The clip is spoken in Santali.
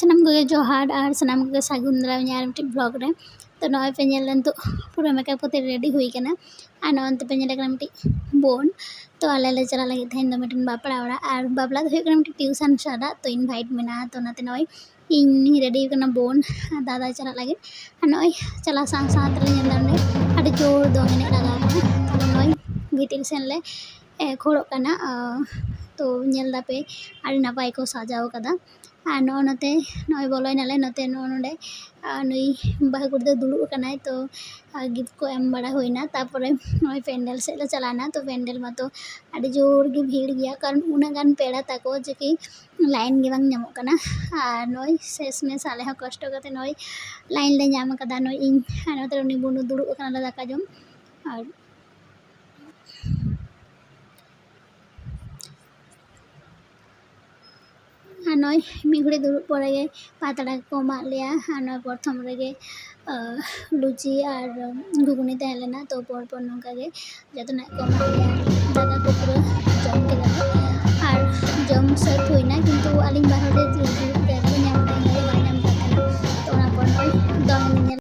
ᱥᱟᱱᱟᱢ ᱠᱚᱜᱮ ᱡᱚᱦᱟᱨ ᱟᱨ ᱥᱟᱱᱟम ᱠᱚᱜᱮ ᱥᱟᱹᱜᱩᱱ ᱫᱟᱨᱟᱢ ᱤᱧᱟᱹᱜ ᱟᱨ ᱢᱤᱫᱴᱤᱡ ᱵᱞᱚᱜ ᱨᱮ। ᱛᱚ ᱱᱚᱜᱼᱚᱭ ᱯᱮ ᱧᱮᱞ ᱱᱤᱛᱚᱜ ᱯᱩᱨᱟᱹ ᱢᱮᱠᱟᱯ ᱠᱟᱛᱮ ᱨᱮᱰᱤ ᱦᱩᱭ ᱠᱟᱱᱟ ᱟᱨ ᱱᱚᱜᱼᱚᱭ ᱱᱚᱛᱮ ᱯᱮ ᱧᱮᱞᱮ ᱠᱟᱱᱟ ᱢᱤᱫᱴᱤᱡ ᱵᱳᱱ। ᱛᱚ ᱟᱞᱮ ᱞᱮ ᱪᱟᱞᱟᱜ ᱞᱟᱹᱜᱤᱫ ᱛᱮᱦᱮᱧ ᱫᱚ ᱢᱤᱫᱴᱮᱱ ᱵᱟᱯᱞᱟ ᱚᱲᱟᱜ ᱟᱨ ᱵᱟᱯᱞᱟ ᱫᱚ ᱦᱩᱭᱩᱜ ᱠᱟᱱᱟ ᱢᱤᱫᱴᱤᱡ ᱴᱤᱭᱩᱥᱚᱱ ᱥᱟᱞᱟᱜ ᱛᱚ ᱤᱱᱵᱷᱟᱭᱤᱴ ᱢᱮᱱᱟᱜᱼᱟ। ᱛᱚ ᱚᱱᱟᱛᱮ ᱱᱚᱜᱼᱚᱭ ᱤᱧ ᱨᱮᱰᱤ ᱠᱟᱱᱟ ᱵᱳᱱ ᱟᱨ ᱫᱟᱫᱟᱭ ᱪᱟᱞᱟᱜ ᱞᱟᱹᱜᱤᱫ ᱟᱨ ᱱᱚᱜᱼᱚᱭ ᱪᱟᱞᱟᱣ ᱥᱟᱶ ᱥᱟᱶ ᱛᱮᱞᱮ ᱧᱮᱞ ᱮᱫᱟ ᱚᱸᱰᱮ ᱟᱹᱰᱤ ᱡᱳᱨ ᱫᱚᱝ ᱮᱱᱮᱡ ᱞᱟᱜᱟᱣ ᱠᱟᱱᱟ। ᱛᱟᱦᱞᱮ ᱱᱚᱜᱼᱚᱭ ᱵᱷᱤᱛᱤᱨ ᱥᱮᱱ ᱞᱮ ᱠᱷᱚᱲᱚᱜ ᱠᱟᱱᱟ। ᱛᱚ ᱧᱮᱞ ᱫᱟᱯᱮ ᱟᱹᱰᱤ ᱱᱟᱯᱟᱭ ᱠᱚ ᱥᱟᱡᱟᱣ ᱠᱟᱫᱟ ᱟᱨ ᱱᱚᱜᱼᱚᱭ ᱱᱚᱛᱮ ᱱᱚᱜᱼᱚᱭ ᱵᱚᱞᱚᱭᱱᱟᱞᱮ ᱱᱚᱛᱮ ᱱᱚᱰᱮ ᱱᱩᱭ ᱵᱟᱹᱦᱩ ᱠᱩᱲᱤ ᱫᱚ ᱫᱩᱲᱩᱵ ᱟᱠᱟᱱᱟᱭ। ᱛᱚ ᱜᱤᱯᱷᱴ ᱠᱚ ᱮᱢ ᱵᱟᱲᱟ ᱦᱩᱭᱱᱟ ᱛᱟᱨᱯᱚᱨᱮ ᱱᱚᱜᱼᱚᱭ ᱯᱮᱱᱰᱮᱞ ᱥᱮᱫ ᱞᱮ ᱪᱟᱞᱟᱣᱱᱟ। ᱛᱚ ᱯᱮᱱᱰᱮᱞ ᱢᱟᱛᱚ ᱟᱹᱰि ᱡᱳᱨ ᱜᱮ ᱵᱷᱤᱲ ᱜᱮᱭᱟ ᱠᱟᱨᱚᱱ ᱩᱱᱟᱹᱜ ᱜᱟᱱ ᱯᱮᱲᱟ ᱛᱟᱠᱚ ᱡᱮ ᱠᱤ ᱞᱟᱭᱤᱱ ᱜᱮ ᱵᱟᱝ ᱧᱟᱢᱚᱜ ᱠᱟᱱᱟ। ᱟᱨ ᱱᱚᱜᱼᱚᱭ ᱥᱮᱥᱢᱮᱥ ᱟᱞᱮ ᱦᱚᱸ ᱠᱚᱥᱴᱚ ᱠᱟᱛᱮ ᱱᱚᱜᱼᱚᱭ ᱞᱟᱭᱤᱱ ᱞᱮ ᱧᱟᱢ ᱠᱟᱫᱟ। ᱱᱚᱜᱼᱚᱭ ᱤᱧ ᱟᱨ ᱱᱚᱛᱮ ᱩᱱᱤ ᱵᱩᱱᱩ ᱫᱩᱲᱩᱵ ᱟᱠᱟᱱᱟᱞᱮ ᱫᱟᱠᱟ ᱡᱚᱢ ᱟᱨ ᱱᱚᱜᱼᱚᱭ ᱢᱤᱫ ᱜᱷᱟᱹᱲᱤᱡ ᱫᱩᱲᱩᱵ ᱯᱚᱨᱮ ᱜᱮ ᱯᱟᱛᱲᱟ ᱠᱚ ᱮᱢᱟᱫ ᱞᱮᱭᱟ ᱟᱨ ᱱᱚᱜᱼᱚᱭ ᱯᱨᱚᱛᱷᱚᱢ ᱨᱮᱜᱮ ᱞᱩᱪᱤ ᱟᱨ ᱜᱷᱩᱜᱽᱱᱤ ᱛᱟᱦᱮᱸ ᱞᱮᱱᱟ। ᱛᱚ ᱯᱚᱨ ᱱᱚᱝᱠᱟ ᱜᱮ ᱡᱚᱛᱚᱱᱟᱜ ᱠᱚ ᱮᱢᱟᱫ ᱞᱮᱭᱟ ᱫᱟᱠᱟ ᱠᱚ ᱯᱩᱨᱟᱹ ᱡᱚᱢ ᱠᱮᱫᱟᱞᱮ ᱟᱨ ᱡᱚᱢ ᱥᱟᱹᱛ ᱦᱩᱭᱱᱟ। ᱠᱤᱱᱛᱩ ᱟᱹᱞᱤᱧ ᱵᱟᱨ ᱦᱚᱲ